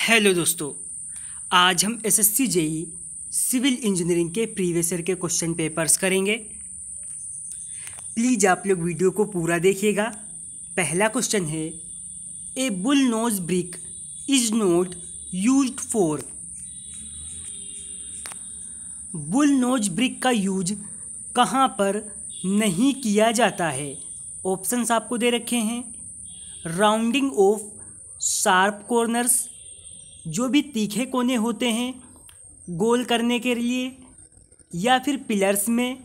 Hello दोस्तों, आज हम एसएससी जेई सिविल इंजीनियरिंग के प्रीवियस ईयर के क्वेश्चन पेपर्स करेंगे। प्लीज़ आप लोग वीडियो को पूरा देखिएगा। पहला क्वेश्चन है, ए bull knows brick is not used for. Bull knows brick का यूज कहाँ पर नहीं किया जाता है? ऑप्शंस आपको दे रखे हैं। राउंडिंग ऑफ शार्प कॉर्नर्स, जो भी तीखे कोने होते हैं गोल करने के लिए, या फिर पिलर्स में,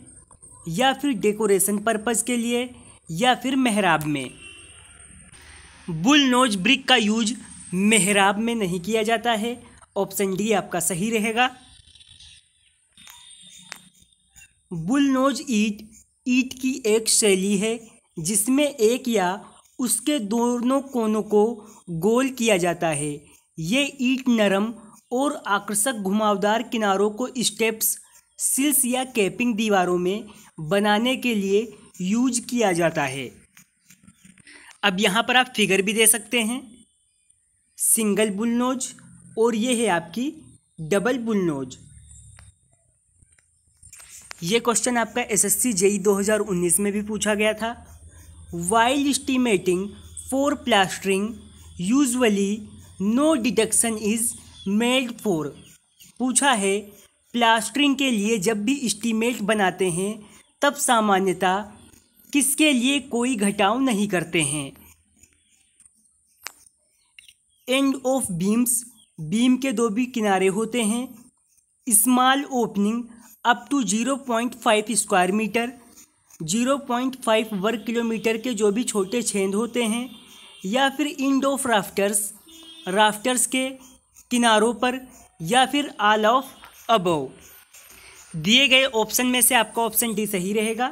या फिर डेकोरेशन पर्पस के लिए, या फिर मेहराब में। बुल नोज ब्रिक का यूज मेहराब में नहीं किया जाता है। ऑप्शन डी आपका सही रहेगा। बुल नोज ईंट की एक शैली है जिसमें एक या उसके दोनों कोनों को गोल किया जाता है। ये ईंट नरम और आकर्षक घुमावदार किनारों को स्टेप्स, सिल्स या कैपिंग दीवारों में बनाने के लिए यूज किया जाता है। अब यहाँ पर आप फिगर भी दे सकते हैं, सिंगल बुल नोज, और ये है आपकी डबल बुल नोज। ये क्वेश्चन आपका एसएससी जेई 2019 में भी पूछा गया था। While estimating for plastering usually no deduction is made for. पूछा है, प्लास्टरिंग के लिए जब भी एस्टीमेट बनाते हैं तब सामान्यतः किसके लिए कोई घटाव नहीं करते हैं? एंड ऑफ बीम्स, बीम के दो भी किनारे होते हैं। Small opening up to 0.5 square metre, 0.5 वर्ग किलोमीटर के जो भी छोटे छेद होते हैं, या फिर एंड ऑफ राफ्टर्स, राफ्टर्स के किनारों पर, या फिर ऑल ऑफ अबव। दिए गए ऑप्शन में से आपका ऑप्शन डी सही रहेगा।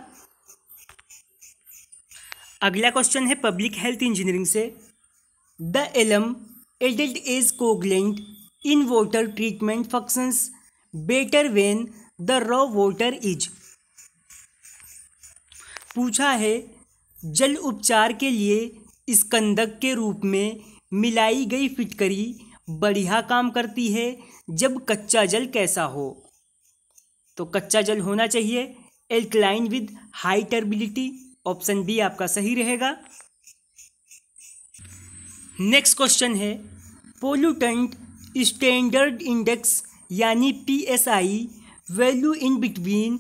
अगला क्वेश्चन है पब्लिक हेल्थ इंजीनियरिंग से। द एलम एडल्ट as coagulant in water treatment functions better when the raw water is. पूछा है, जल उपचार के लिए स्कंदक के रूप में मिलाई गई फिटकरी बढ़िया काम करती है जब कच्चा जल कैसा हो? तो कच्चा जल होना चाहिए alkaline with high turbidity. Option B आपका सही रहेगा। नेक्स्ट क्वेश्चन है, पोल्यूटेंट स्टैंडर्ड इंडेक्स यानी PSI value in between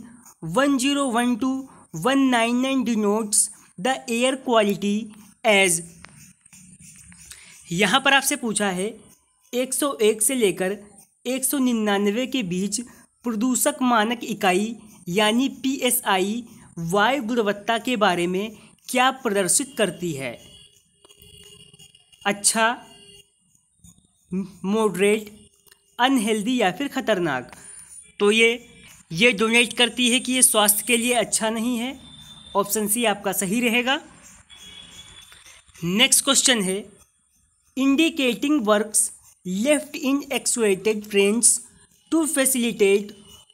101 to 199 denotes the air quality as. यहाँ पर आपसे पूछा है, 101 से लेकर 199 के बीच प्रदूषक मानक इकाई यानी पीएसआई वायु गुणवत्ता के बारे में क्या प्रदर्शित करती है? अच्छा, मॉडरेट, अनहेल्दी, या फिर खतरनाक। तो ये डोनेट करती है कि ये स्वास्थ्य के लिए अच्छा नहीं है। ऑप्शन सी आपका सही रहेगा। नेक्स्ट क्वेश्चन है, indicating works left in excavated frames to facilitate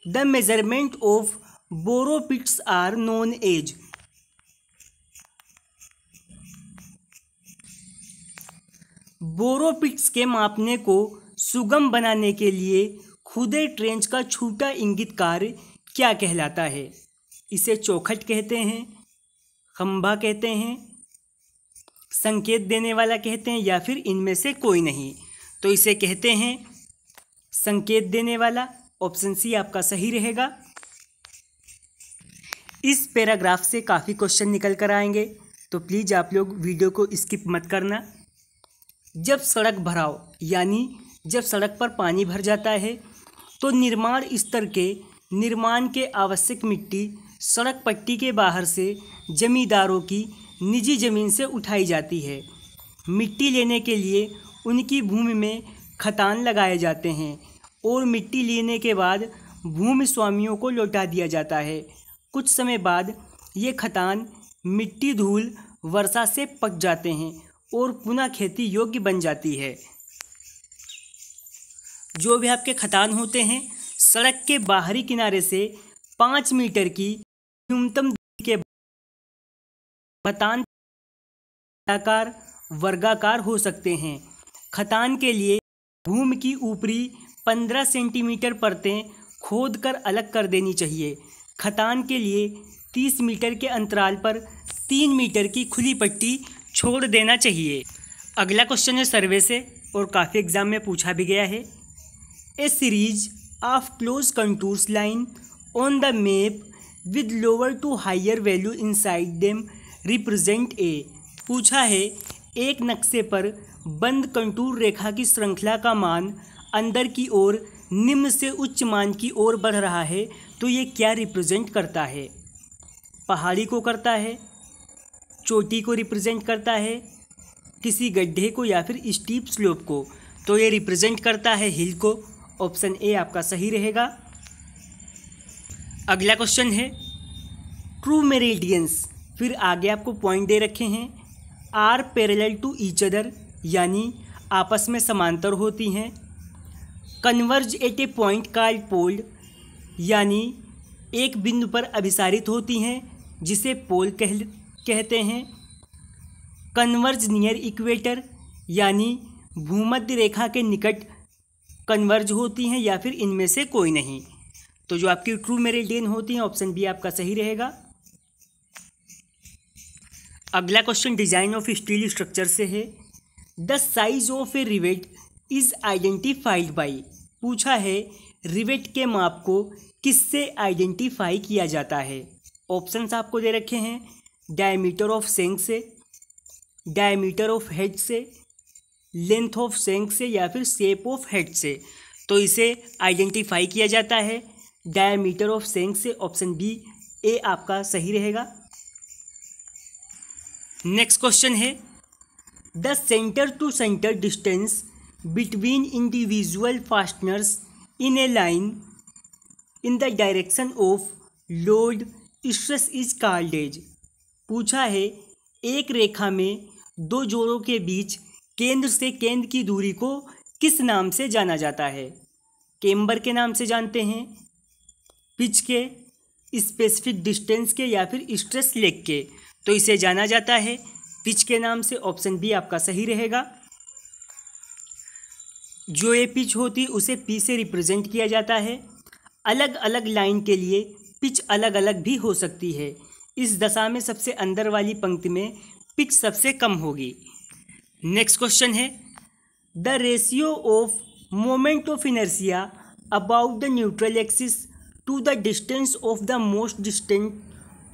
the measurement of borrow pits are known as. Borrow pits के मापने को सुगम बनाने के लिए खुदे ट्रेंच का छूटा इंगित कार्य क्या कहलाता है? इसे चौखट कहते हैं, खंभा कहते हैं, संकेत देने वाला कहते हैं, या फिर इनमें से कोई नहीं। तो इसे कहते हैं संकेत देने वाला। ऑप्शन सी आपका सही रहेगा। इस पैराग्राफ से काफ़ी क्वेश्चन निकल कर आएंगे, तो प्लीज़ आप लोग वीडियो को स्किप मत करना। जब सड़क भराव यानी जब सड़क पर पानी भर जाता है तो निर्माण स्तर के निर्माण के आवश्यक मिट्टी सड़क पट्टी के बाहर से जमींदारों की निजी ज़मीन से उठाई जाती है। मिट्टी लेने के लिए उनकी भूमि में खतान लगाए जाते हैं और मिट्टी लेने के बाद भूमि स्वामियों को लौटा दिया जाता है। कुछ समय बाद ये खतान मिट्टी धूल वर्षा से पक जाते हैं और पुनः खेती योग्य बन जाती है। जो भी आपके खतान होते हैं सड़क के बाहरी किनारे से 5 मीटर की न्यूनतम दूरी के खतान आकार वर्गाकार हो सकते हैं। खतान के लिए भूमि की ऊपरी 15 सेंटीमीटर परतें खोदकर अलग कर देनी चाहिए। खतान के लिए 30 मीटर के अंतराल पर 3 मीटर की खुली पट्टी छोड़ देना चाहिए। अगला क्वेश्चन है सर्वे से और काफ़ी एग्जाम में पूछा भी गया है। A series of close contours line on the map with lower to higher value inside them represent a. पूछा है एक नक्शे पर बंद कंटूर रेखा की श्रृंखला का मान अंदर की ओर निम्न से उच्च मान की ओर बढ़ रहा है, तो ये क्या रिप्रेजेंट करता है? पहाड़ी को करता है, चोटी को रिप्रेजेंट करता है, किसी गड्ढे को या फिर स्टीप स्लोप को? तो ये रिप्रेजेंट करता है हिल को। ऑप्शन ए आपका सही रहेगा। अगला क्वेश्चन है ट्रू मेरिडियंस, फिर आगे आपको पॉइंट दे रखे हैं, are parallel to each other यानी आपस में समांतर होती हैं। Converge at a point called pole यानी एक बिंदु पर अभिसारित होती हैं, जिसे पोल कहते हैं। कन्वर्ज नियर इक्वेटर यानी भूमध्य रेखा के निकट कन्वर्ज होती हैं या फिर इनमें से कोई नहीं। तो जो आपकी ट्रू मेरिडियन होती हैं ऑप्शन बी आपका सही रहेगा। अगला question design of steel structure से है। The size of A rivet is identified by. पूछा है रिवेट के माप को किससे आइडेंटिफाई किया जाता है? ऑप्शंस आपको दे रखे हैं, डायमीटर ऑफ शेंक से, डायमीटर ऑफ हेड से, लेंथ ऑफ शेंक से या फिर शेप ऑफ हेड से। तो इसे आइडेंटिफाई किया जाता है डायमीटर ऑफ शेंक से। ऑप्शन बी ए आपका सही रहेगा। नेक्स्ट क्वेश्चन है the centre to centre distance between individual fasteners in a line in the direction of load stress is called as. पूछा है एक रेखा में दो जोड़ों के बीच केंद्र से केंद्र की दूरी को किस नाम से जाना जाता है? केम्बर के नाम से जानते हैं, पिच के, स्पेसिफिक डिस्टेंस के या फिर स्ट्रेस लेग के? तो इसे जाना जाता है पिच के नाम से। ऑप्शन बी आपका सही रहेगा। जो ये पिच होती है उसे पी से रिप्रेजेंट किया जाता है। अलग अलग लाइन के लिए पिच अलग अलग भी हो सकती है। इस दशा में सबसे अंदर वाली पंक्ति में पिच सबसे कम होगी। नेक्स्ट क्वेश्चन है the ratio of moment of inertia about the neutral axis to the distance of the most distant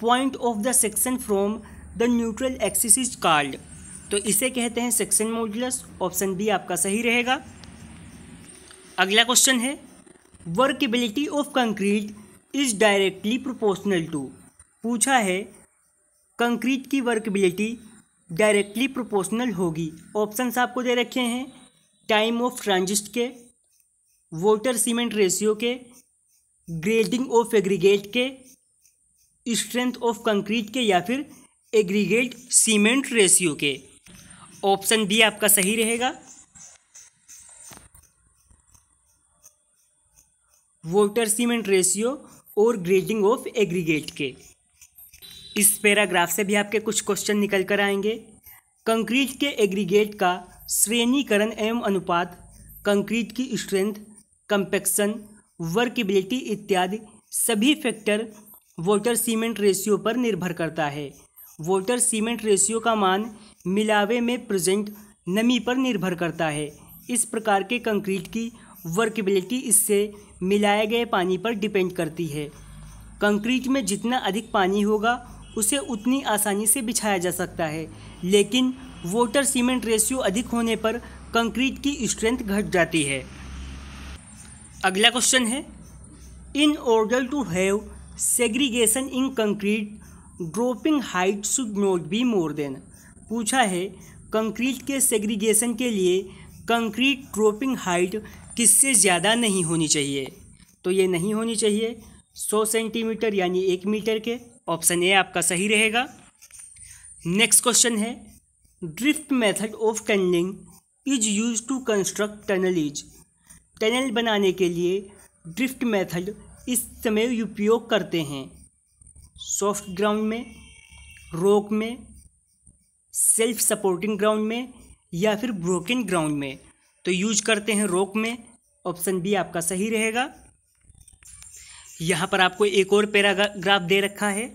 point of the section from the neutral axis is called. तो इसे कहते हैं सेक्शन मॉड्यूलस। ऑप्शन बी आपका सही रहेगा। अगला question है workability of concrete is directly proportional to. पूछा है कंक्रीट की वर्केबिलिटी डायरेक्टली प्रोपोर्शनल होगी। ऑप्शंस आपको दे रखे हैं, टाइम ऑफ ट्रांजिट के, वाटर सीमेंट रेशियो के, ग्रेडिंग ऑफ एग्रीगेट के, स्ट्रेंथ ऑफ कंक्रीट के या फिर एग्रीगेट सीमेंट रेशियो के। ऑप्शन बी आपका सही रहेगा। वाटर सीमेंट रेशियो और ग्रेडिंग ऑफ एग्रीगेट के। इस पैराग्राफ से भी आपके कुछ क्वेश्चन निकल कर आएंगे। कंक्रीट के एग्रीगेट का श्रेणीकरण एवं अनुपात, कंक्रीट की स्ट्रेंथ, कंपैक्शन, वर्केबिलिटी इत्यादि सभी फैक्टर वाटर सीमेंट रेशियो पर निर्भर करता है। वाटर सीमेंट रेशियो का मान मिलावे में प्रेजेंट नमी पर निर्भर करता है। इस प्रकार के कंक्रीट की वर्केबिलिटी इससे मिलाए गए पानी पर डिपेंड करती है। कंक्रीट में जितना अधिक पानी होगा उसे उतनी आसानी से बिछाया जा सकता है, लेकिन वाटर सीमेंट रेशियो अधिक होने पर कंक्रीट की स्ट्रेंथ घट जाती है। अगला क्वेश्चन है in order to have segregation in concrete dropping height should not be more than. पूछा है कंक्रीट के सेग्रीगेशन के लिए कंक्रीट ड्रॉपिंग हाइट किससे ज़्यादा नहीं होनी चाहिए? तो ये नहीं होनी चाहिए 100 सेंटीमीटर यानी 1 मीटर के। ऑप्शन ए आपका सही रहेगा। नेक्स्ट क्वेश्चन है drift method of tunnelling is use to construct tunnel is. Tunnel बनाने के लिए ड्रिफ्ट मेथड इस समय उपयोग करते हैं सॉफ्ट ग्राउंड में, रॉक में, सेल्फ सपोर्टिंग ग्राउंड में या फिर ब्रोकन ग्राउंड में। तो यूज करते हैं रोक में। ऑप्शन बी आपका सही रहेगा। यहाँ पर आपको एक और पैराग्राफ दे रखा है।